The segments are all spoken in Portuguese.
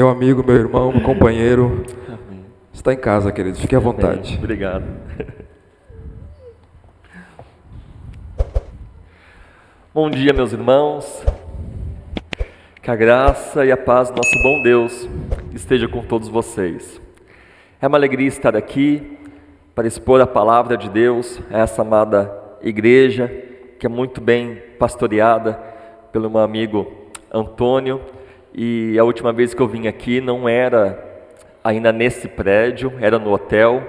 Meu amigo, meu irmão, meu companheiro, Amém. está em casa, querido. Fique à vontade. Amém. Obrigado. Bom dia, meus irmãos. Que a graça e a paz do nosso bom Deus esteja com todos vocês. É uma alegria estar aqui para expor a palavra de Deus a essa amada igreja, que é muito bem pastoreada pelo meu amigo Antônio. E a última vez que eu vim aqui não era ainda nesse prédio, era no hotel.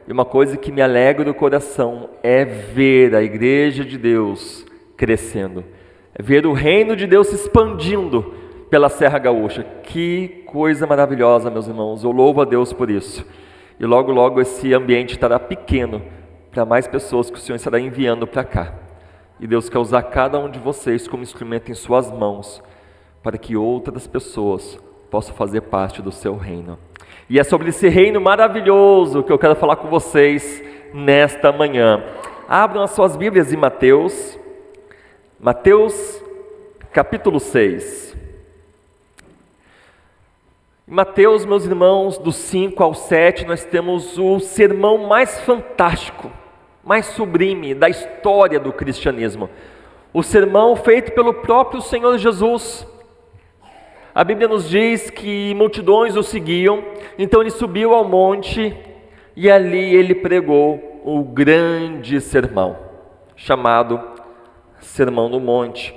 E uma coisa que me alegra o coração é ver a igreja de Deus crescendo, é ver o reino de Deus se expandindo pela Serra Gaúcha. Que coisa maravilhosa, meus irmãos, eu louvo a Deus por isso. E logo logo esse ambiente estará pequeno para mais pessoas que o Senhor estará enviando para cá. E Deus quer usar cada um de vocês como instrumento em suas mãos, para que outras pessoas possam fazer parte do seu reino. E é sobre esse reino maravilhoso que eu quero falar com vocês nesta manhã. Abram as suas Bíblias em Mateus capítulo 6. Em Mateus, meus irmãos, do 5 ao 7, nós temos o sermão mais fantástico, mais sublime da história do cristianismo. O sermão feito pelo próprio Senhor Jesus. A Bíblia nos diz que multidões o seguiam, então ele subiu ao monte e ali ele pregou o grande sermão, chamado Sermão do Monte.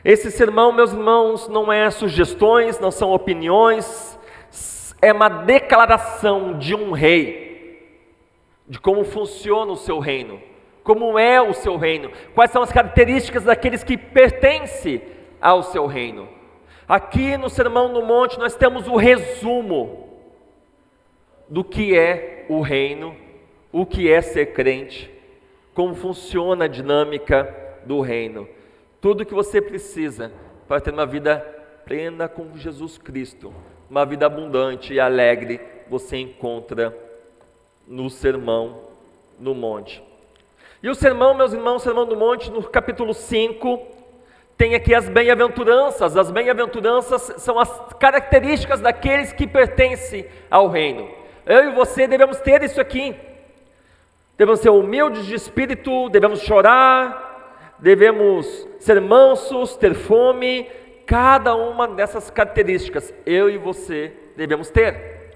Esse sermão, meus irmãos, não é sugestões, não são opiniões, é uma declaração de um rei, de como funciona o seu reino, como é o seu reino, quais são as características daqueles que pertencem ao seu reino. Aqui no Sermão do Monte nós temos o resumo do que é o reino, o que é ser crente, como funciona a dinâmica do reino. Tudo que você precisa para ter uma vida plena com Jesus Cristo, uma vida abundante e alegre, você encontra no Sermão do Monte. E o sermão, meus irmãos, o Sermão do Monte, no capítulo 5, tem aqui as bem-aventuranças. As bem-aventuranças são as características daqueles que pertencem ao reino. Eu e você devemos ter isso aqui. Devemos ser humildes de espírito, devemos chorar, devemos ser mansos, ter fome. Cada uma dessas características eu e você devemos ter.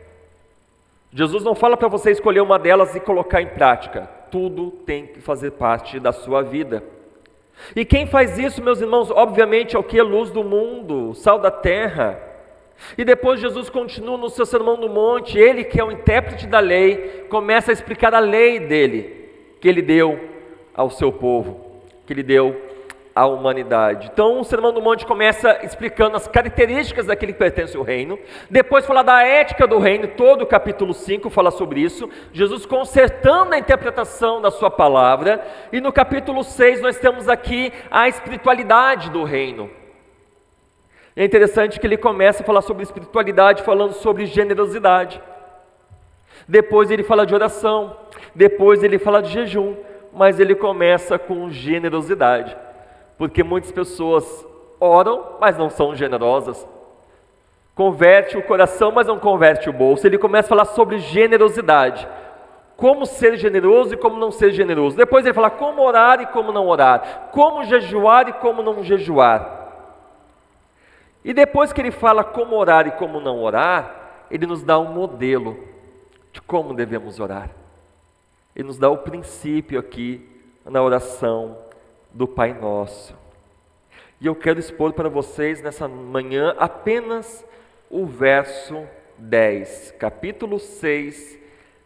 Jesus não fala para você escolher uma delas e colocar em prática. Tudo tem que fazer parte da sua vida. E quem faz isso, meus irmãos, obviamente é o que? Luz do mundo, sal da terra. E depois Jesus continua no seu Sermão do Monte, ele que é o intérprete da lei, começa a explicar a lei dele, que ele deu ao seu povo, que ele deu à humanidade. Então o Sermão do Monte começa explicando as características daquele que pertence ao reino, depois fala da ética do reino, todo o capítulo 5 fala sobre isso, Jesus consertando a interpretação da sua palavra, e no capítulo 6 nós temos aqui a espiritualidade do reino. É interessante que ele começa a falar sobre espiritualidade, falando sobre generosidade. Depois ele fala de oração, depois ele fala de jejum, mas ele começa com generosidade. Porque muitas pessoas oram, mas não são generosas. Converte o coração, mas não converte o bolso. Ele começa a falar sobre generosidade. Como ser generoso e como não ser generoso. Depois ele fala como orar e como não orar. Como jejuar e como não jejuar. E depois que ele fala como orar e como não orar, ele nos dá um modelo de como devemos orar. Ele nos dá o princípio aqui na oração do Pai Nosso. E eu quero expor para vocês nessa manhã apenas o verso 10, capítulo 6,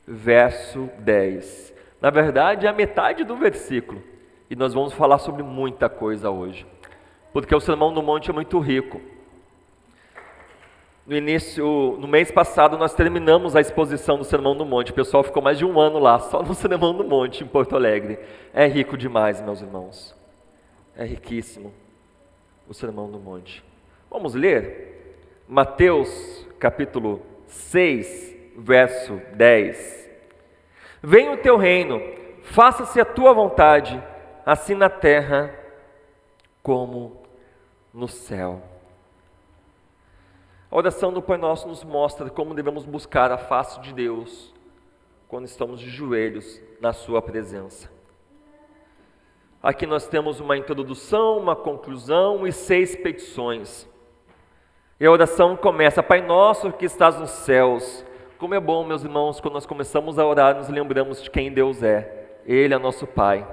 verso 10. Na verdade, é a metade do versículo. E nós vamos falar sobre muita coisa hoje, porque o Sermão do Monte é muito rico. No mês passado, nós terminamos a exposição do Sermão do Monte. O pessoal ficou mais de um ano lá, só no Sermão do Monte, em Porto Alegre. É rico demais, meus irmãos. É riquíssimo o Sermão do Monte. Vamos ler? Mateus, capítulo 6, verso 10. Venha o teu reino, faça-se a tua vontade, assim na terra como no céu. A oração do Pai Nosso nos mostra como devemos buscar a face de Deus quando estamos de joelhos na sua presença. Aqui nós temos uma introdução, uma conclusão e 6 petições. E a oração começa: Pai Nosso que estás nos céus. Como é bom, meus irmãos, quando nós começamos a orar, nos lembramos de quem Deus é. Ele é nosso Pai,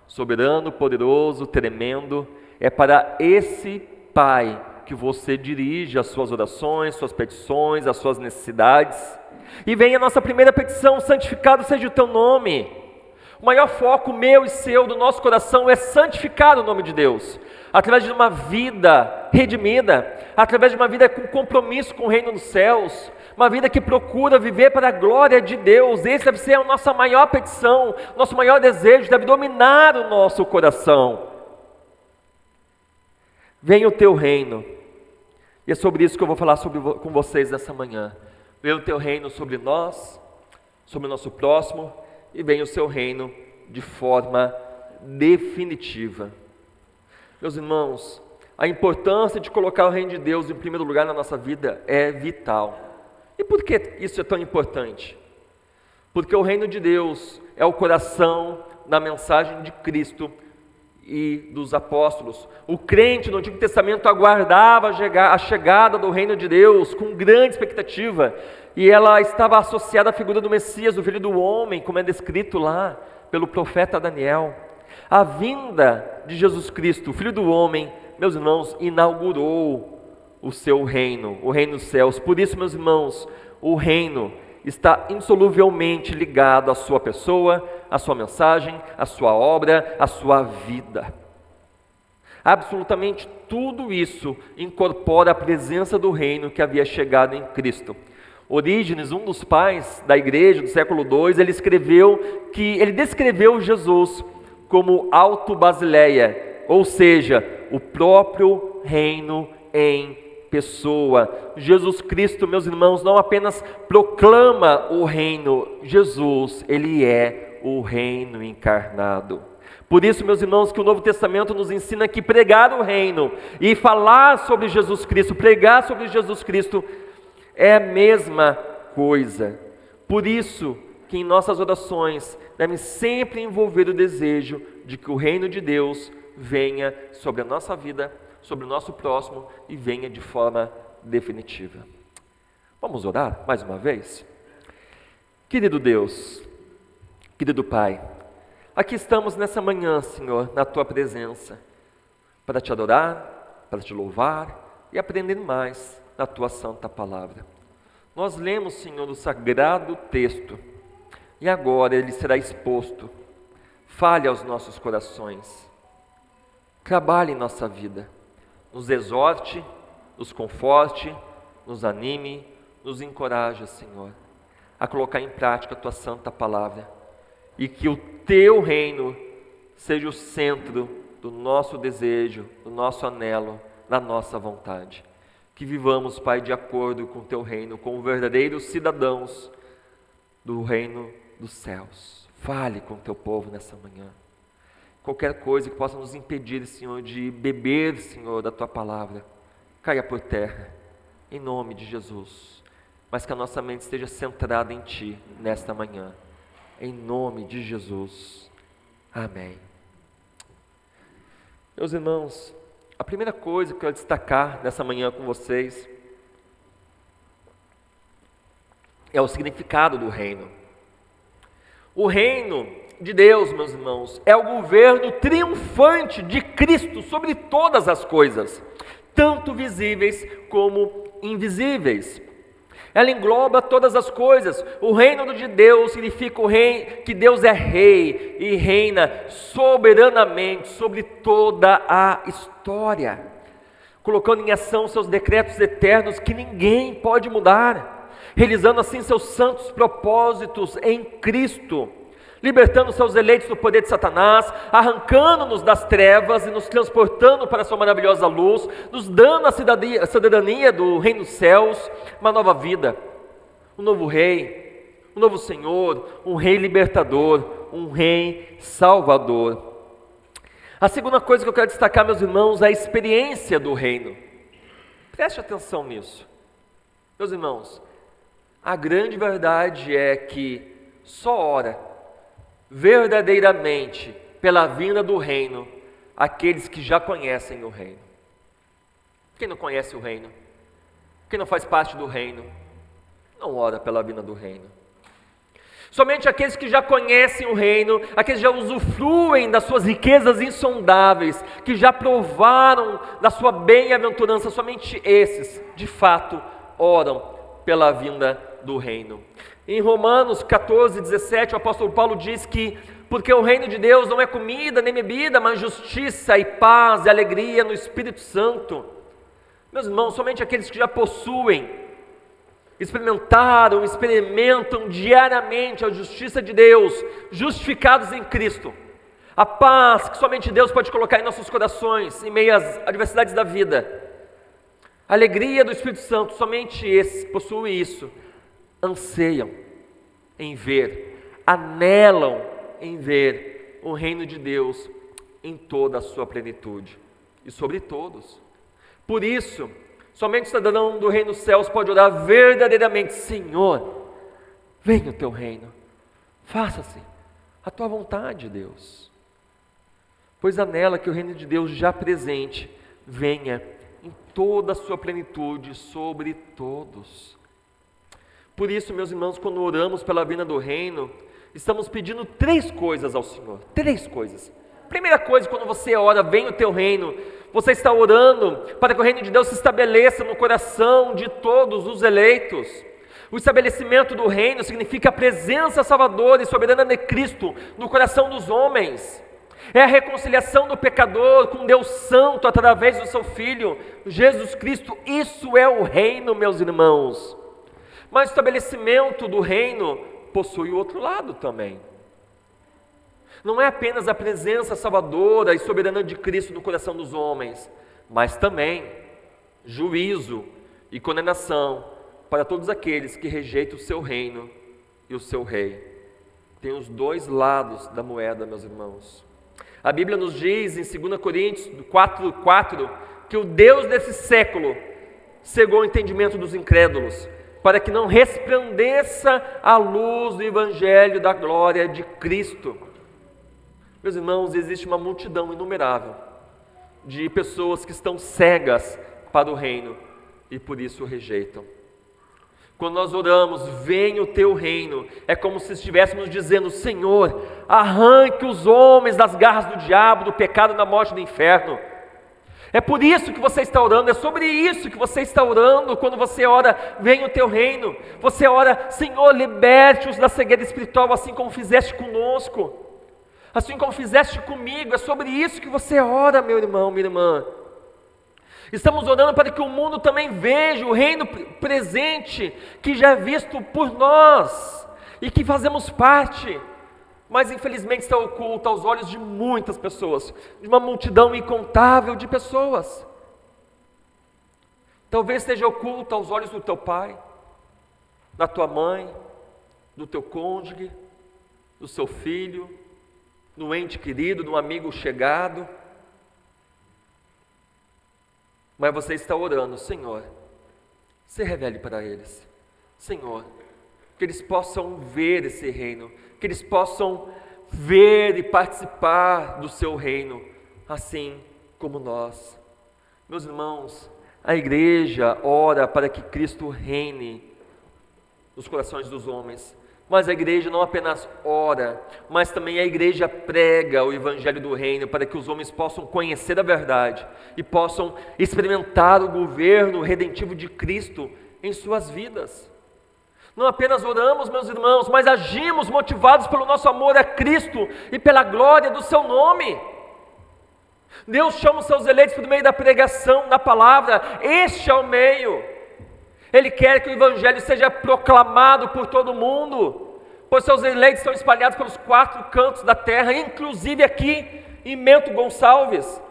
soberano, poderoso, tremendo. É para esse Pai que você dirige as suas orações, suas petições, as suas necessidades. E vem a nossa primeira petição: santificado seja o teu nome. O maior foco meu e seu, do nosso coração, é santificar o nome de Deus, através de uma vida redimida, através de uma vida com compromisso com o reino dos céus, uma vida que procura viver para a glória de Deus. Esse deve ser a nossa maior petição, nosso maior desejo, deve dominar o nosso coração. Venha o teu reino, e é sobre isso que eu vou falar com vocês nessa manhã. Venha o teu reino sobre nós, sobre o nosso próximo, e venha o seu reino de forma definitiva. Meus irmãos, a importância de colocar o reino de Deus em primeiro lugar na nossa vida é vital. E por que isso é tão importante? Porque o reino de Deus é o coração da mensagem de Cristo e dos apóstolos. O crente no Antigo Testamento aguardava a chegada do reino de Deus com grande expectativa, e ela estava associada à figura do Messias, o Filho do Homem, como é descrito lá pelo profeta Daniel. A vinda de Jesus Cristo, o Filho do Homem, meus irmãos, inaugurou o seu reino, o reino dos céus. Por isso, meus irmãos, o reino está insoluvelmente ligado à sua pessoa, à sua mensagem, à sua obra, à sua vida. Absolutamente tudo isso incorpora a presença do reino que havia chegado em Cristo. Orígenes, um dos pais da igreja do século II, ele descreveu Jesus como Alto Basileia, ou seja, o próprio reino em pessoa. Jesus Cristo, meus irmãos, não apenas proclama o reino, Jesus, ele é o reino encarnado. Por isso, meus irmãos, que o Novo Testamento nos ensina que pregar o reino e falar sobre Jesus Cristo, pregar sobre Jesus Cristo, é a mesma coisa. Por isso que em nossas orações devem sempre envolver o desejo de que o reino de Deus venha sobre a nossa vida, sobre o nosso próximo, e venha de forma definitiva. Vamos orar mais uma vez? Querido Deus, querido Pai, aqui estamos nessa manhã, Senhor, na Tua presença, para Te adorar, para Te louvar e aprender mais na Tua santa palavra. Nós lemos, Senhor, o sagrado texto, e agora ele será exposto. Fale aos nossos corações, trabalhe em nossa vida, nos exorte, nos conforte, nos anime, nos encoraje, Senhor, a colocar em prática a Tua santa palavra, e que o Teu reino seja o centro do nosso desejo, do nosso anelo, da nossa vontade. Que vivamos, Pai, de acordo com o Teu reino, como verdadeiros cidadãos do reino dos céus. Fale com o Teu povo nessa manhã. Qualquer coisa que possa nos impedir, Senhor, de beber, Senhor, da Tua palavra, caia por terra, em nome de Jesus. Mas que a nossa mente esteja centrada em Ti nesta manhã, em nome de Jesus. Amém. Meus irmãos, a primeira coisa que eu quero destacar nessa manhã com vocês é o significado do reino. O reino de Deus, meus irmãos, é o governo triunfante de Cristo sobre todas as coisas, tanto visíveis como invisíveis. Ela engloba todas as coisas. O reino de Deus significa que Deus é rei e reina soberanamente sobre toda a história, colocando em ação seus decretos eternos que ninguém pode mudar, realizando assim seus santos propósitos em Cristo, libertando seus eleitos do poder de Satanás, arrancando-nos das trevas e nos transportando para a sua maravilhosa luz, nos dando a cidadania do reino dos céus, uma nova vida, um novo rei, um novo Senhor, um rei libertador, um rei salvador. A segunda coisa que eu quero destacar, meus irmãos, é a experiência do reino. Preste atenção nisso. Meus irmãos, a grande verdade é que só ora verdadeiramente pela vinda do reino aqueles que já conhecem o reino. Quem não conhece o reino, quem não faz parte do reino, não ora pela vinda do reino. Somente aqueles que já conhecem o reino, aqueles que já usufruem das suas riquezas insondáveis, que já provaram da sua bem-aventurança, somente esses, de fato, oram pela vinda do reino. Em Romanos 14, 17, o apóstolo Paulo diz que porque o reino de Deus não é comida nem bebida, mas justiça e paz e alegria no Espírito Santo. Meus irmãos, somente aqueles que já possuem, experimentam diariamente a justiça de Deus, justificados em Cristo, a paz que somente Deus pode colocar em nossos corações, em meio às adversidades da vida, a alegria do Espírito Santo, somente esses que possuem isso, anseiam em ver, anelam em ver o reino de Deus em toda a sua plenitude e sobre todos. Por isso, somente o cidadão do reino dos céus pode orar verdadeiramente: Senhor, venha o teu reino, faça-se a tua vontade, Deus. Pois anela que o reino de Deus já presente venha em toda a sua plenitude sobre todos. Por isso, meus irmãos, quando oramos pela vinda do reino, estamos pedindo 3 coisas ao Senhor, 3 coisas. Primeira coisa, quando você ora, venha o teu reino, você está orando para que o reino de Deus se estabeleça no coração de todos os eleitos. O estabelecimento do reino significa a presença salvadora e soberana de Cristo no coração dos homens. É a reconciliação do pecador com Deus Santo através do seu Filho, Jesus Cristo. Isso é o reino, meus irmãos. Mas o estabelecimento do reino possui o outro lado também. Não é apenas a presença salvadora e soberana de Cristo no coração dos homens, mas também juízo e condenação para todos aqueles que rejeitam o seu reino e o seu rei. Tem os 2 lados da moeda, meus irmãos. A Bíblia nos diz em 2 Coríntios 4:4 que o Deus desse século cegou o entendimento dos incrédulos, para que não resplandeça a luz do Evangelho da glória de Cristo. Meus irmãos, existe uma multidão inumerável de pessoas que estão cegas para o reino e por isso o rejeitam. Quando nós oramos, venha o teu reino, é como se estivéssemos dizendo: Senhor, arranque os homens das garras do diabo, do pecado, da morte e do inferno. É por isso que você está orando, é sobre isso que você está orando. Quando você ora, venha o teu reino. Você ora: Senhor, liberte-os da cegueira espiritual, assim como fizeste conosco, assim como fizeste comigo. É sobre isso que você ora, meu irmão, minha irmã. Estamos orando para que o mundo também veja o reino presente, que já é visto por nós e que fazemos parte, mas infelizmente está oculto aos olhos de muitas pessoas, de uma multidão incontável de pessoas. Talvez esteja oculto aos olhos do teu pai, da tua mãe, do teu cônjuge, do seu filho, do ente querido, do amigo chegado. Mas você está orando: Senhor, se revele para eles, Senhor, que eles possam ver esse reino, que eles possam ver e participar do seu reino, assim como nós. Meus irmãos, a igreja ora para que Cristo reine nos corações dos homens, mas a igreja não apenas ora, mas também a igreja prega o evangelho do reino para que os homens possam conhecer a verdade e possam experimentar o governo redentivo de Cristo em suas vidas. Não apenas oramos, meus irmãos, mas agimos motivados pelo nosso amor a Cristo e pela glória do seu nome. Deus chama os seus eleitos por meio da pregação, da palavra. Este é o meio. Ele quer que o evangelho seja proclamado por todo mundo, pois seus eleitos estão espalhados pelos 4 cantos da terra, inclusive aqui em Bento Gonçalves.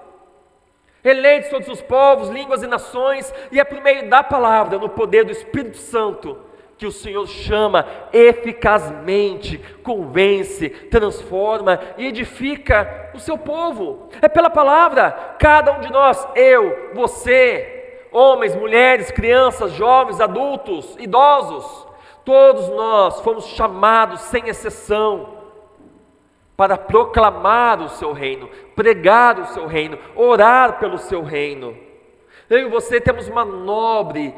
Eleitos todos os povos, línguas e nações, e é por meio da palavra, no poder do Espírito Santo, que o Senhor chama eficazmente, convence, transforma e edifica o seu povo. É pela palavra. Cada um de nós, eu, você, homens, mulheres, crianças, jovens, adultos, idosos, todos nós fomos chamados sem exceção para proclamar o seu reino, pregar o seu reino, orar pelo seu reino. Eu e você temos uma nobre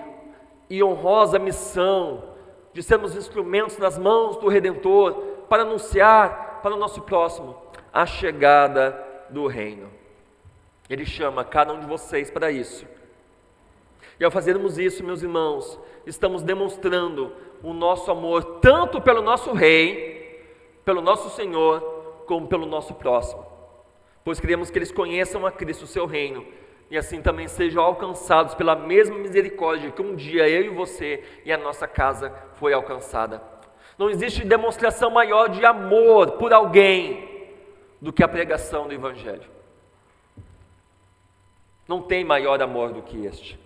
e honrosa missão de sermos instrumentos nas mãos do Redentor para anunciar para o nosso próximo a chegada do reino. Ele chama cada um de vocês para isso. E ao fazermos isso, meus irmãos, estamos demonstrando o nosso amor tanto pelo nosso Rei, pelo nosso Senhor, como pelo nosso próximo. Pois queremos que eles conheçam a Cristo, o seu reino, e assim também sejam alcançados pela mesma misericórdia que um dia eu e você e a nossa casa foi alcançada. Não existe demonstração maior de amor por alguém do que a pregação do Evangelho. Não tem maior amor do que este.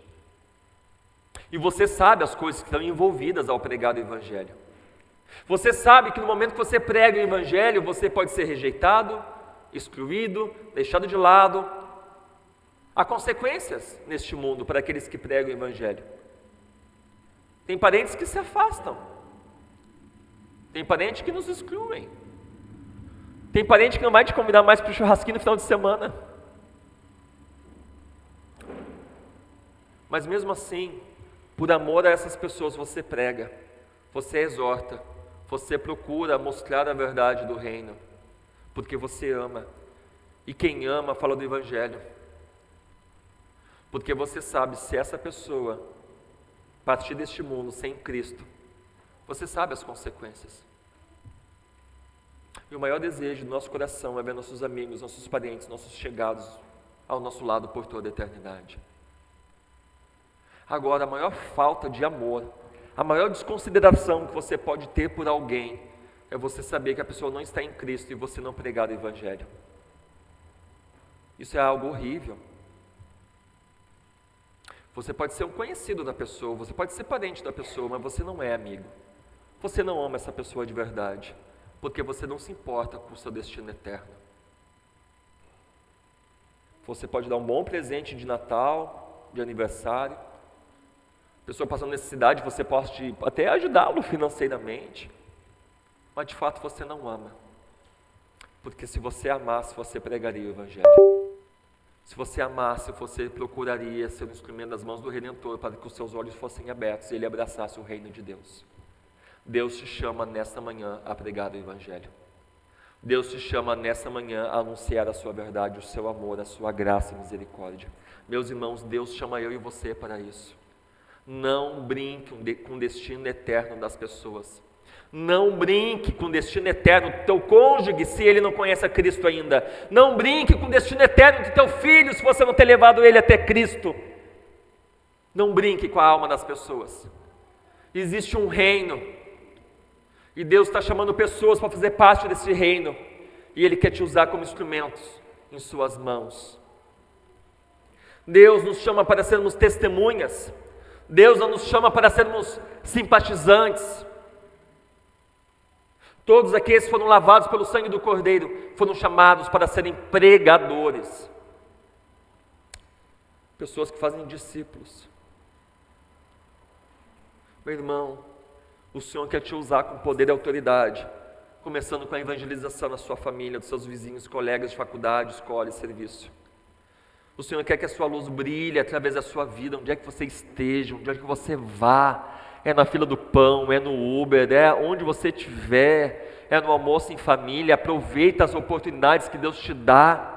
E você sabe as coisas que estão envolvidas ao pregar o Evangelho. Você sabe que no momento que você prega o Evangelho, você pode ser rejeitado, excluído, deixado de lado. Há consequências neste mundo para aqueles que pregam o Evangelho. Tem parentes que se afastam. Tem parente que nos excluem. Tem parente que não vai te convidar mais para o churrasquinho no final de semana. Mas mesmo assim, por amor a essas pessoas, você prega, você exorta, você procura mostrar a verdade do reino, porque você ama. E quem ama fala do Evangelho. Porque você sabe, se essa pessoa partir deste mundo sem Cristo, você sabe as consequências. E o maior desejo do nosso coração é ver nossos amigos, nossos parentes, nossos chegados ao nosso lado por toda a eternidade. Agora, a maior falta de amor, a maior desconsideração que você pode ter por alguém, é você saber que a pessoa não está em Cristo e você não pregar o Evangelho. Isso é algo horrível. Você pode ser um conhecido da pessoa, você pode ser parente da pessoa, mas você não é amigo. Você não ama essa pessoa de verdade, porque você não se importa com o seu destino eterno. Você pode dar um bom presente de Natal, de aniversário, a pessoa passando necessidade, você pode até ajudá-lo financeiramente, mas de fato você não ama. Porque se você amasse, você pregaria o Evangelho. Se você amasse, você procuraria ser um instrumento das mãos do Redentor para que os seus olhos fossem abertos e ele abraçasse o reino de Deus. Deus te chama nesta manhã a pregar o Evangelho. Deus te chama nesta manhã a anunciar a sua verdade, o seu amor, a sua graça e misericórdia. Meus irmãos, Deus chama eu e você para isso. Não brinque com o destino eterno das pessoas. Não brinque com o destino eterno do teu cônjuge, se ele não conhece a Cristo ainda. Não brinque com o destino eterno do teu filho, se você não ter levado ele até Cristo. Não brinque com a alma das pessoas. Existe um reino, e Deus está chamando pessoas para fazer parte desse reino, e Ele quer te usar como instrumentos em suas mãos. Deus nos chama para sermos testemunhas. Deus não nos chama para sermos simpatizantes. Todos aqueles que foram lavados pelo sangue do Cordeiro foram chamados para serem pregadores. Pessoas que fazem discípulos. Meu irmão, o Senhor quer te usar com poder e autoridade, começando com a evangelização na sua família, dos seus vizinhos, colegas de faculdade, escola e serviço. O Senhor quer que a sua luz brilhe através da sua vida, onde é que você esteja, onde é que você vá. É na fila do pão, é no Uber, é onde você estiver, é no almoço em família. Aproveita as oportunidades que Deus te dá.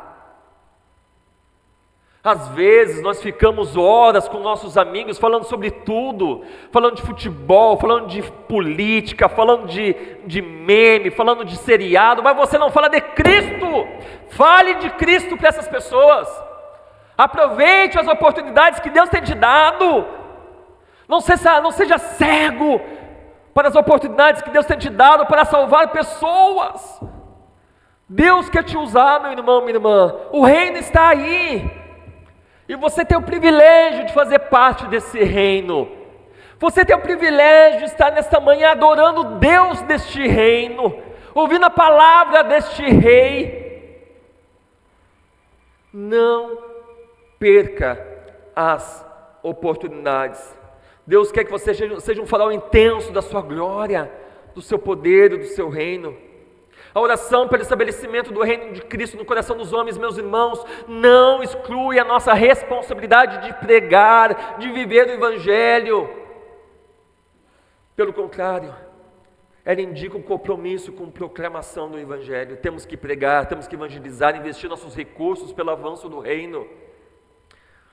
Às vezes nós ficamos horas com nossos amigos falando sobre tudo, falando de futebol, falando de política, falando de meme, falando de seriado, mas você não fala de Cristo. Fale de Cristo para essas pessoas. Aproveite as oportunidades que Deus tem te dado. Não seja cego para as oportunidades que Deus tem te dado para salvar pessoas. Deus quer te usar, meu irmão, minha irmã. O reino está aí. E você tem o privilégio de fazer parte desse reino. Você tem o privilégio de estar nesta manhã adorando Deus deste reino, ouvindo a palavra deste Rei. Não perca as oportunidades. Deus quer que você seja um farol intenso da sua glória, do seu poder, do seu reino. A oração pelo estabelecimento do reino de Cristo no coração dos homens, meus irmãos, não exclui a nossa responsabilidade de pregar, de viver o Evangelho. Pelo contrário, ela indica um compromisso com a proclamação do Evangelho. Temos que pregar, temos que evangelizar, investir nossos recursos pelo avanço do reino,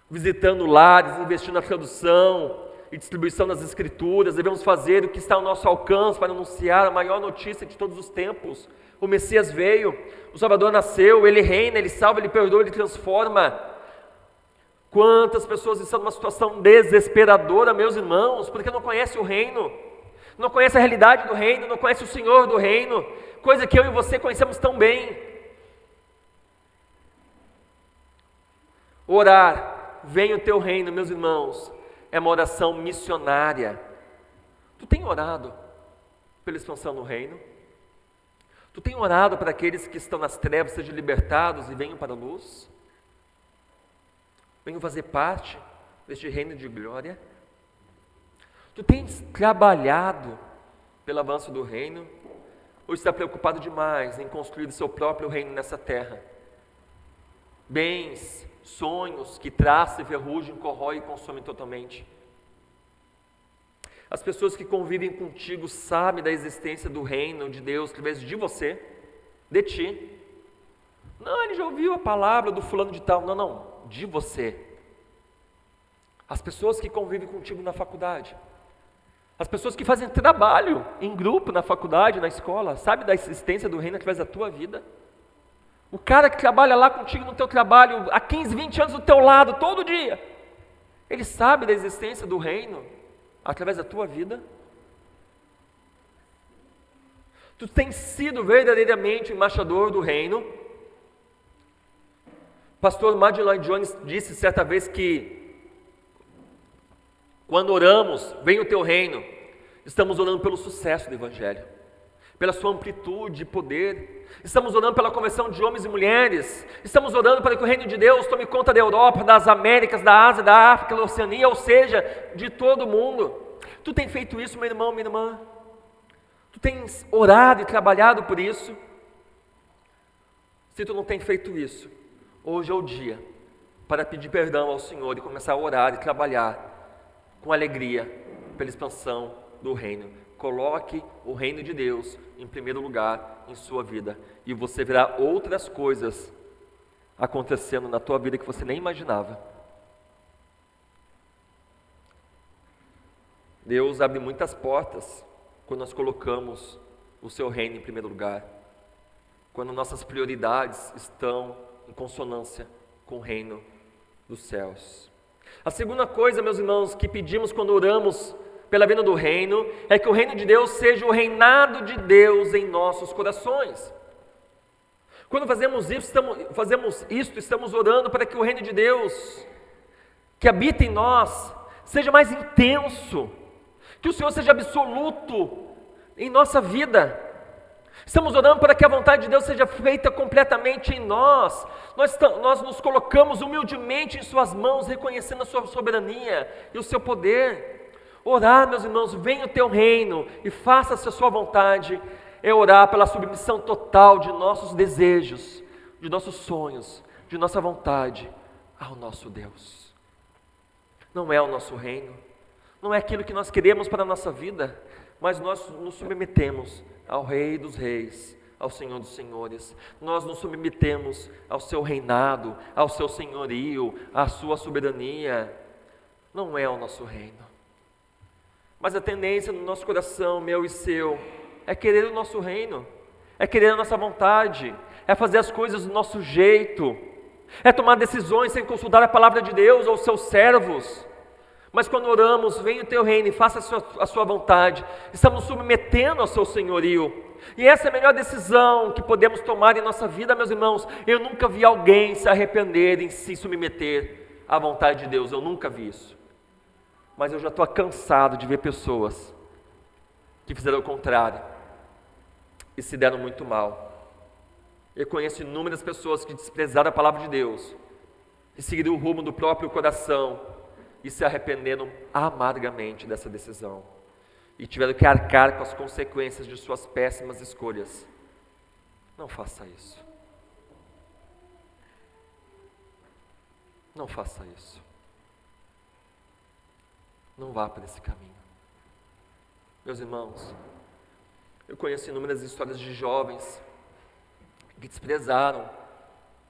visitando lares, investindo na tradução e distribuição das Escrituras. Devemos fazer o que está ao nosso alcance para anunciar a maior notícia de todos os tempos. O Messias veio, o Salvador nasceu, Ele reina, Ele salva, Ele perdoa, Ele transforma. Quantas pessoas estão numa situação desesperadora, meus irmãos, porque não conhecem o reino, não conhecem a realidade do reino, não conhecem o Senhor do reino, coisa que eu e você conhecemos tão bem. Orar, venha o teu reino, meus irmãos, é uma oração missionária. Tu tem orado pela expansão do reino? Tu tem orado para aqueles que estão nas trevas sejam libertados e venham para a luz? Venham fazer parte deste reino de glória? Tu tens trabalhado pelo avanço do reino? Ou está preocupado demais em construir o seu próprio reino nessa terra? Bens, sonhos que traçam e ferrugem, corroem e consomem totalmente. As pessoas que convivem contigo sabem da existência do reino de Deus através de você, de ti. Não, ele já ouviu a palavra do fulano de tal. Não, de você. As pessoas que convivem contigo na faculdade, as pessoas que fazem trabalho em grupo na faculdade, na escola, sabe da existência do reino através da tua vida? O cara que trabalha lá contigo no teu trabalho, há 15, 20 anos do teu lado, todo dia, ele sabe da existência do reino através da tua vida? Tu tens sido verdadeiramente o embaixador do reino? Pastor Martin Lloyd Jones disse certa vez que quando oramos, vem o teu reino, estamos orando pelo sucesso do Evangelho, pela sua amplitude e poder. Estamos orando pela conversão de homens e mulheres. Estamos orando para que o reino de Deus tome conta da Europa, das Américas, da Ásia, da África, da Oceania, ou seja, de todo o mundo. Tu tem feito isso, meu irmão, minha irmã? Tu tens orado e trabalhado por isso? Se tu não tem feito isso, hoje é o dia para pedir perdão ao Senhor e começar a orar e trabalhar com alegria pela expansão do reino. Coloque o reino de Deus em primeiro lugar em sua vida e você verá outras coisas acontecendo na tua vida que você nem imaginava. Deus abre muitas portas quando nós colocamos o seu reino em primeiro lugar, quando nossas prioridades estão em consonância com o reino dos céus. A segunda coisa, meus irmãos, que pedimos quando oramos pela vinda do reino, é que o reino de Deus seja o reinado de Deus em nossos corações. Quando fazemos isto, estamos orando para que o reino de Deus, que habita em nós, seja mais intenso, que o Senhor seja absoluto em nossa vida. Estamos orando para que a vontade de Deus seja feita completamente em nós. Nós nos colocamos humildemente em suas mãos, reconhecendo a sua soberania e o seu poder. Orar, meus irmãos, venha o teu reino e faça-se a sua vontade. É orar pela submissão total de nossos desejos, de nossos sonhos, de nossa vontade ao nosso Deus. Não é o nosso reino, não é aquilo que nós queremos para a nossa vida, mas nós nos submetemos ao Rei dos Reis, ao Senhor dos Senhores. Nós nos submetemos ao seu reinado, ao seu senhorio, à sua soberania. Não é o nosso reino. Mas a tendência no nosso coração, meu e seu, é querer o nosso reino, é querer a nossa vontade, é fazer as coisas do nosso jeito, é tomar decisões sem consultar a palavra de Deus ou os seus servos. Mas quando oramos, venha o teu reino e faça a sua vontade, estamos submetendo ao seu senhorio. E essa é a melhor decisão que podemos tomar em nossa vida, meus irmãos. Eu nunca vi alguém se arrepender em se submeter à vontade de Deus, eu nunca vi isso. Mas eu já estou cansado de ver pessoas que fizeram o contrário e se deram muito mal. Eu conheço inúmeras pessoas que desprezaram a palavra de Deus e seguiram o rumo do próprio coração e se arrependeram amargamente dessa decisão e tiveram que arcar com as consequências de suas péssimas escolhas. Não faça isso. Não faça isso. Não vá por esse caminho. Meus irmãos, eu conheço inúmeras histórias de jovens que desprezaram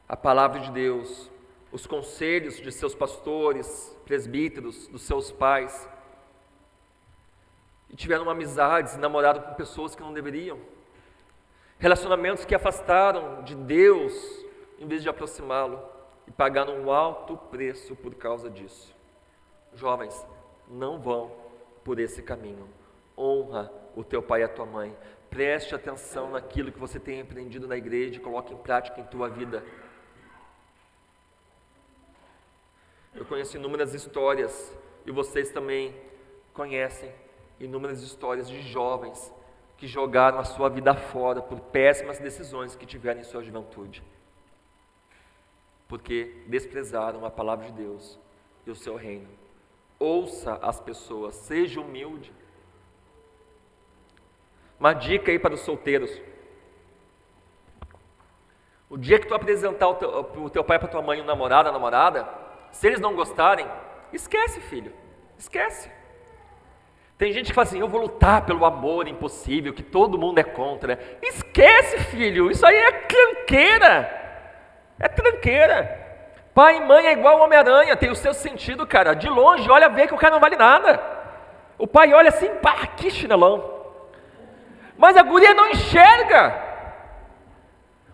a palavra de Deus, os conselhos de seus pastores, presbíteros, dos seus pais, e tiveram amizades e namoraram com pessoas que não deveriam, relacionamentos que afastaram de Deus em vez de aproximá-lo, e pagaram um alto preço por causa disso. Jovens, não vão por esse caminho. Honra o teu pai e a tua mãe. Preste atenção naquilo que você tem aprendido na igreja e coloque em prática em tua vida. Eu conheço inúmeras histórias, e vocês também conhecem inúmeras histórias de jovens que jogaram a sua vida fora por péssimas decisões que tiveram em sua juventude, porque desprezaram a palavra de Deus e o seu reino. Ouça as pessoas, seja humilde. Uma dica aí para os solteiros: o dia que tu apresentar o teu pai para tua mãe, o namorado, a namorada, se eles não gostarem, esquece, filho, esquece. Tem gente que fala assim: eu vou lutar pelo amor impossível, que todo mundo é contra. Esquece, filho, isso aí é tranqueira. É tranqueira. Pai e mãe é igual Homem-Aranha, tem o seu sentido, cara. De longe, olha, vê que o cara não vale nada. O pai olha assim, pá, que chinelão. Mas a guria não enxerga.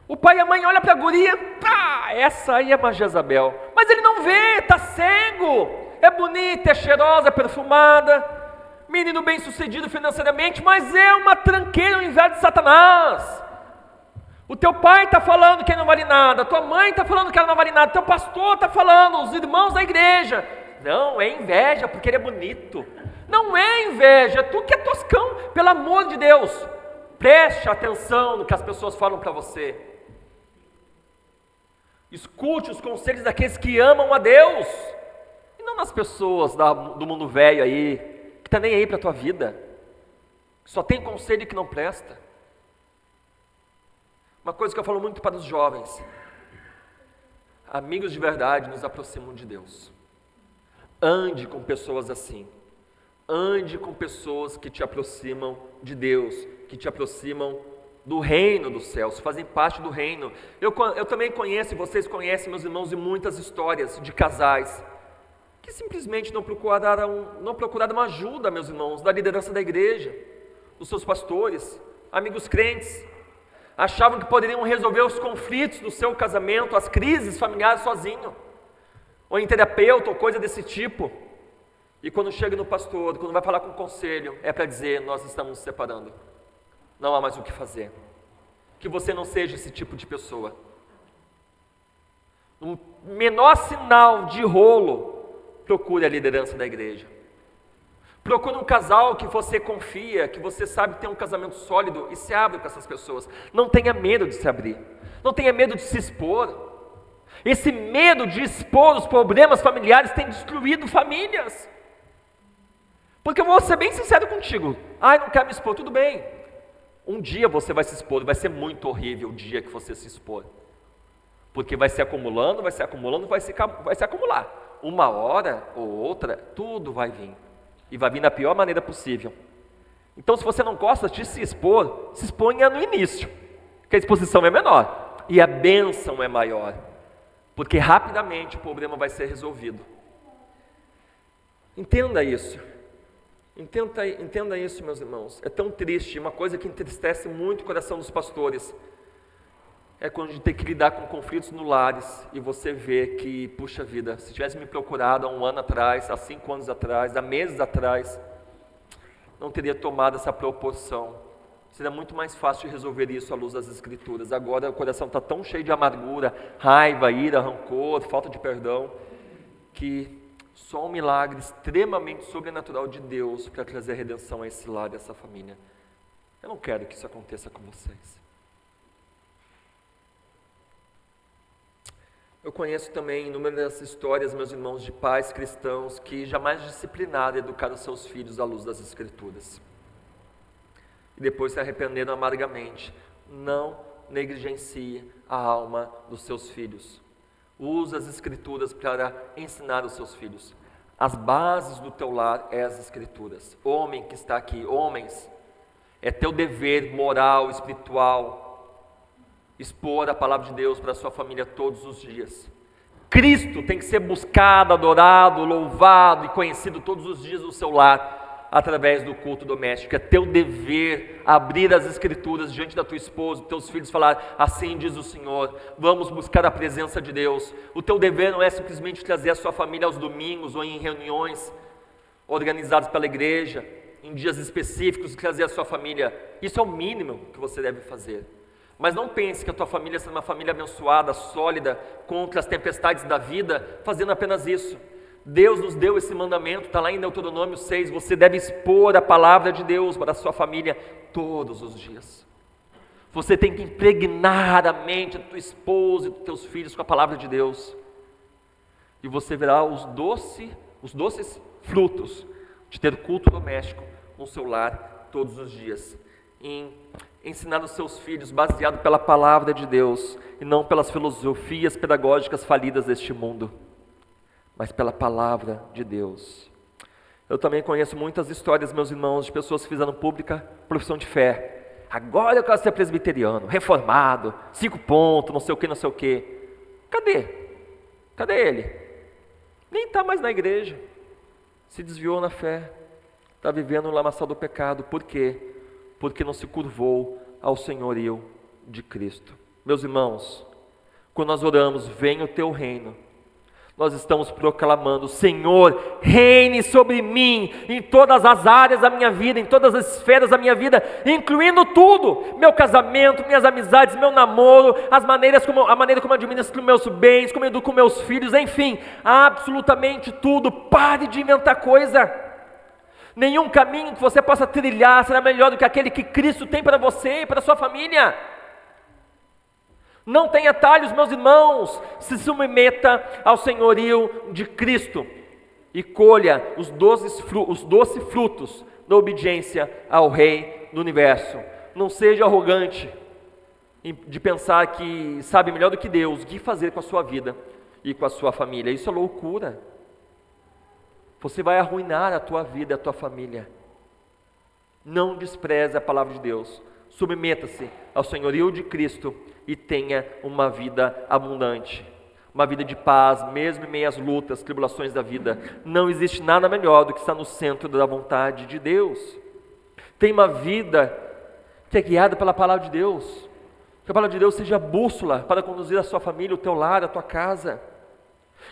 O pai e a mãe olham para a guria, pá, essa aí é uma Jezabel. Mas ele não vê, tá cego. É bonita, é cheirosa, é perfumada. Menino bem sucedido financeiramente, mas é uma tranqueira, um inverno de Satanás. O teu pai está falando que ele não vale nada, a tua mãe está falando que ela não vale nada, teu pastor está falando, os irmãos da igreja. Não, é inveja porque ele é bonito. Não é inveja, é tu que é toscão, pelo amor de Deus. Preste atenção no que as pessoas falam para você. Escute os conselhos daqueles que amam a Deus, e não nas pessoas do mundo velho aí, que está nem aí para a tua vida, só tem conselho que não presta. Uma coisa que eu falo muito para os jovens: amigos de verdade nos aproximam de Deus. Ande com pessoas assim. Ande com pessoas que te aproximam de Deus, que te aproximam do reino dos céus, fazem parte do reino. Eu também conheço, e vocês conhecem, meus irmãos, de muitas histórias de casais que simplesmente não procuraram ajuda, meus irmãos, da liderança da igreja, dos seus pastores, amigos crentes. Achavam que poderiam resolver os conflitos do seu casamento, as crises familiares sozinho, ou em terapeuta, ou coisa desse tipo. E quando chega no pastor, quando vai falar com o conselho, é para dizer: nós estamos nos separando, não há mais o que fazer. Que você não seja esse tipo de pessoa. No menor sinal de rolo, procure a liderança da igreja. Procure um casal que você confia, que você sabe ter um casamento sólido, e se abre com essas pessoas. Não tenha medo de se abrir, não tenha medo de se expor. Esse medo de expor os problemas familiares tem destruído famílias. Porque eu vou ser bem sincero contigo: não quero me expor, tudo bem. Um dia você vai se expor, vai ser muito horrível o dia que você se expor. Porque vai se acumulando, vai se acumular. Uma hora ou outra, tudo vai vir. E vai vir da pior maneira possível. Então, se você não gosta de se expor, se exponha no início, que a exposição é menor e a bênção é maior, porque rapidamente o problema vai ser resolvido. Entenda isso. Entenda isso, meus irmãos. É tão triste, uma coisa que entristece muito o coração dos pastores é quando a gente tem que lidar com conflitos no lares e você vê que, puxa vida, se tivesse me procurado há 1 ano atrás, há 5 anos atrás, há meses atrás, não teria tomado essa proporção. Seria muito mais fácil de resolver isso à luz das Escrituras. Agora o coração está tão cheio de amargura, raiva, ira, rancor, falta de perdão, que só um milagre extremamente sobrenatural de Deus para trazer redenção a esse lar e a essa família. Eu não quero que isso aconteça com vocês. Eu conheço também inúmeras histórias, meus irmãos, de pais cristãos que jamais disciplinaram e educaram seus filhos à luz das Escrituras. E depois se arrependeram amargamente. Não negligencie a alma dos seus filhos. Use as Escrituras para ensinar os seus filhos. As bases do teu lar é as Escrituras. Homem que está aqui, homens, é teu dever moral, espiritual, expor a palavra de Deus para a sua família todos os dias. Cristo tem que ser buscado, adorado, louvado e conhecido todos os dias no seu lar, através do culto doméstico. É teu dever abrir as Escrituras diante da tua esposa, dos teus filhos, falar: assim diz o Senhor, vamos buscar a presença de Deus. O teu dever não é simplesmente trazer a sua família aos domingos ou em reuniões organizadas pela igreja, em dias específicos, trazer a sua família. Isso é o mínimo que você deve fazer. Mas não pense que a tua família seja uma família abençoada, sólida, contra as tempestades da vida, fazendo apenas isso. Deus nos deu esse mandamento, está lá em Deuteronômio 6, você deve expor a palavra de Deus para a sua família todos os dias. Você tem que impregnar a mente da tua esposa e dos teus filhos com a palavra de Deus. E você verá os doces frutos de ter culto doméstico no seu lar todos os dias. Em ensinar os seus filhos baseado pela palavra de Deus e não pelas filosofias pedagógicas falidas deste mundo, mas pela palavra de Deus. Eu também conheço muitas histórias, meus irmãos, de pessoas que fizeram pública profissão de fé. Agora eu quero ser presbiteriano, reformado, 5 pontos, não sei o que, não sei o que. Cadê? Cadê ele? Nem está mais na igreja. Se desviou na fé. Está vivendo no lamaçal do pecado. Por quê? Porque não se curvou ao senhorio de Cristo. Meus irmãos, quando nós oramos, venha o teu reino, nós estamos proclamando: Senhor, reine sobre mim, em todas as áreas da minha vida, em todas as esferas da minha vida, incluindo tudo, meu casamento, minhas amizades, meu namoro, a maneira como eu administro meus bens, como eu educo meus filhos, enfim, absolutamente tudo. Pare de inventar coisa. Nenhum caminho que você possa trilhar será melhor do que aquele que Cristo tem para você e para a sua família. Não tenha atalhos, meus irmãos. Se submeta ao senhorio de Cristo e colha os doces frutos da obediência ao Rei do Universo. Não seja arrogante de pensar que sabe melhor do que Deus o que fazer com a sua vida e com a sua família. Isso é loucura. Você vai arruinar a tua vida e a tua família. Não despreze a palavra de Deus. Submeta-se ao senhorio de Cristo e tenha uma vida abundante. Uma vida de paz, mesmo em meio às lutas, tribulações da vida. Não existe nada melhor do que estar no centro da vontade de Deus. Tenha uma vida que é guiada pela palavra de Deus. Que a palavra de Deus seja a bússola para conduzir a sua família, o teu lar, a tua casa.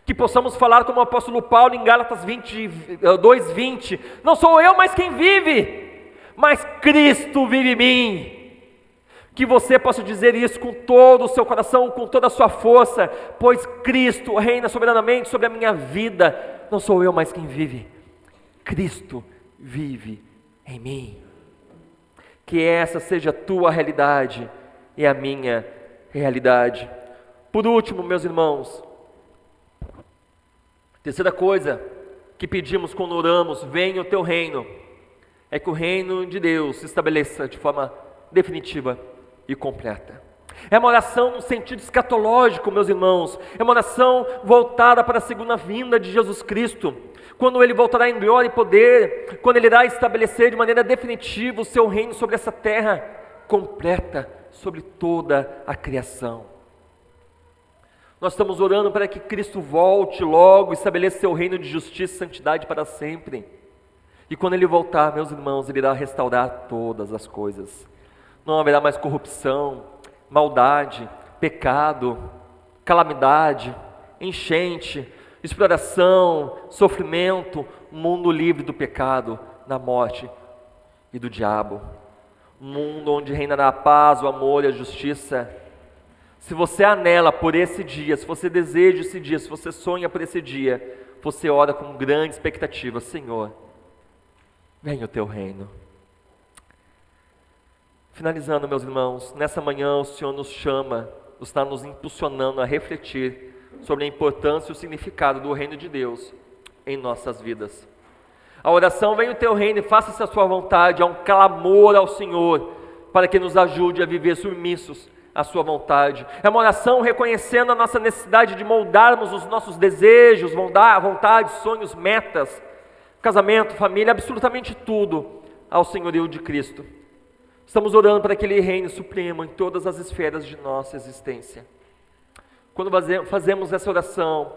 Que possamos falar como o apóstolo Paulo em Gálatas 2:20, não sou eu mais quem vive, mas Cristo vive em mim. Que você possa dizer isso com todo o seu coração, com toda a sua força, pois Cristo reina soberanamente sobre a minha vida. Não sou eu mais quem vive, Cristo vive em mim. Que essa seja a tua realidade e a minha realidade. Por último, meus irmãos, terceira coisa que pedimos quando oramos: venha o teu reino, é que o reino de Deus se estabeleça de forma definitiva e completa. É uma oração no sentido escatológico, meus irmãos. É uma oração voltada para a segunda vinda de Jesus Cristo, quando Ele voltará em glória e poder, quando Ele irá estabelecer de maneira definitiva o seu reino sobre essa terra, completa sobre toda a criação. Nós estamos orando para que Cristo volte logo e estabeleça seu reino de justiça e santidade para sempre. E quando Ele voltar, meus irmãos, Ele irá restaurar todas as coisas. Não haverá mais corrupção, maldade, pecado, calamidade, enchente, exploração, sofrimento, um mundo livre do pecado, da morte e do diabo. Um mundo onde reinará a paz, o amor e a justiça. Se você anela por esse dia, se você deseja esse dia, se você sonha por esse dia, você ora com grande expectativa: Senhor, venha o teu reino. Finalizando, meus irmãos, nessa manhã o Senhor nos chama, está nos impulsionando a refletir sobre a importância e o significado do reino de Deus em nossas vidas. A oração: venha o teu reino e faça-se a sua vontade, é um clamor ao Senhor para que nos ajude a viver submissos à sua vontade. É uma oração reconhecendo a nossa necessidade de moldarmos os nossos desejos, vontades, sonhos, metas, casamento, família, absolutamente tudo ao senhorio de Cristo. Estamos orando para que Ele reine supremo em todas as esferas de nossa existência. Quando fazemos essa oração,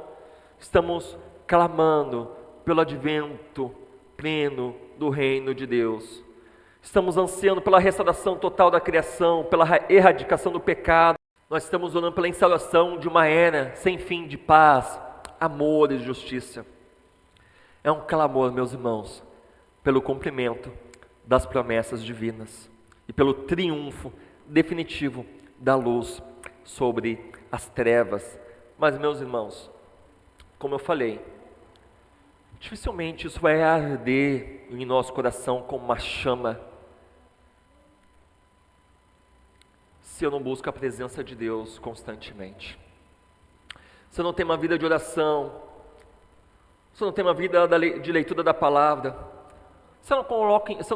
estamos clamando pelo advento pleno do reino de Deus. Estamos ansiando pela restauração total da criação, pela erradicação do pecado. Nós estamos orando pela instauração de uma era sem fim de paz, amor e justiça. É um clamor, meus irmãos, pelo cumprimento das promessas divinas e pelo triunfo definitivo da luz sobre as trevas. Mas, meus irmãos, como eu falei, dificilmente isso vai arder em nosso coração como uma chama se eu não busco a presença de Deus constantemente. Se eu não tenho uma vida de oração, se eu não tenho uma vida de leitura da palavra, se eu não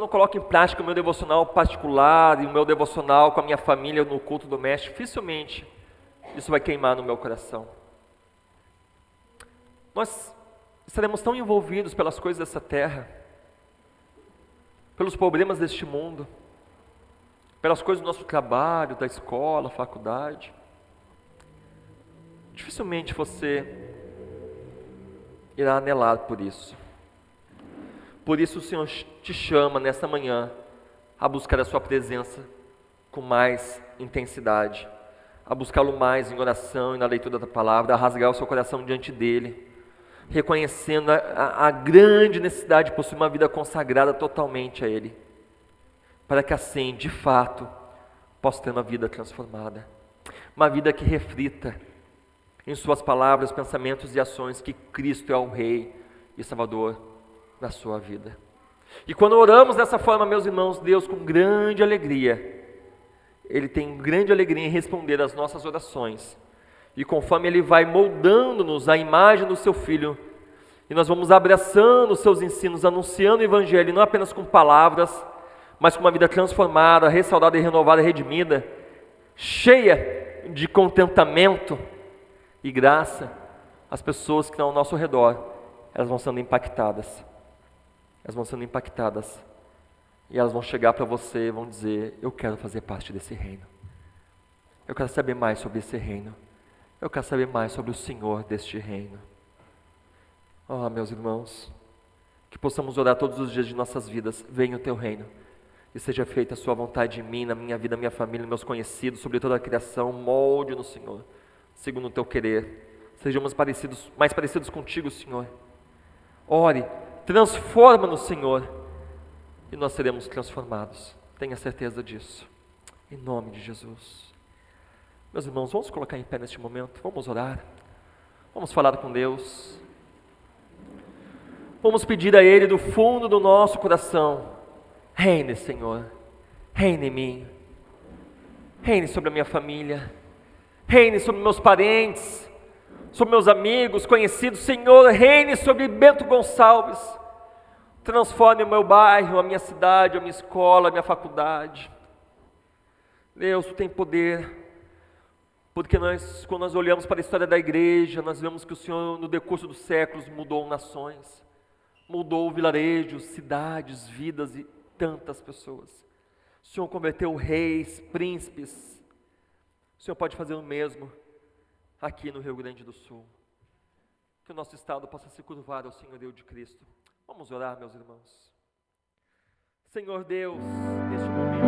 coloco em prática o meu devocional particular e o meu devocional com a minha família no culto doméstico, dificilmente isso vai queimar no meu coração. Nós estaremos tão envolvidos pelas coisas dessa terra, pelos problemas deste mundo, pelas coisas do nosso trabalho, da escola, faculdade. Dificilmente você irá anelar por isso. Por isso o Senhor te chama nesta manhã a buscar a sua presença com mais intensidade, a buscá-lo mais em oração e na leitura da palavra, a rasgar o seu coração diante dele, reconhecendo a grande necessidade de possuir uma vida consagrada totalmente a Ele, para que assim, de fato, possa ter uma vida transformada, uma vida que reflita em suas palavras, pensamentos e ações que Cristo é o Rei e Salvador da sua vida. E quando oramos dessa forma, meus irmãos, Deus com grande alegria, Ele tem grande alegria em responder às nossas orações. E conforme Ele vai moldando-nos à imagem do Seu Filho, e nós vamos abraçando os Seus ensinos, anunciando o Evangelho, não apenas com palavras, mas com uma vida transformada, restaurada e renovada, redimida, cheia de contentamento e graça, as pessoas que estão ao nosso redor, elas vão sendo impactadas. Elas vão sendo impactadas. E elas vão chegar para você e vão dizer: eu quero fazer parte desse reino. Eu quero saber mais sobre esse reino. Eu quero saber mais sobre o Senhor deste reino. Oh, meus irmãos, que possamos orar todos os dias de nossas vidas: venha o teu reino, e seja feita a sua vontade em mim, na minha vida, na minha família, nos meus conhecidos, sobre toda a criação. Molde no Senhor, segundo o teu querer. Sejamos mais parecidos contigo, Senhor. Ore, transforma-nos, Senhor, e nós seremos transformados. Tenha certeza disso, em nome de Jesus. Meus irmãos, vamos colocar em pé neste momento, vamos orar, vamos falar com Deus, vamos pedir a Ele do fundo do nosso coração: reine, Senhor, reine em mim, reine sobre a minha família, reine sobre meus parentes, sobre meus amigos, conhecidos. Senhor, reine sobre Bento Gonçalves, transforme o meu bairro, a minha cidade, a minha escola, a minha faculdade. Deus, Tu tem poder, porque quando nós olhamos para a história da igreja, nós vemos que o Senhor, no decurso dos séculos, mudou nações, mudou vilarejos, cidades, vidas e tantas pessoas. O Senhor converteu reis, príncipes. O Senhor pode fazer o mesmo aqui no Rio Grande do Sul. Que o nosso estado possa se curvar ao senhorio de Cristo. Vamos orar, meus irmãos. Senhor Deus, neste momento,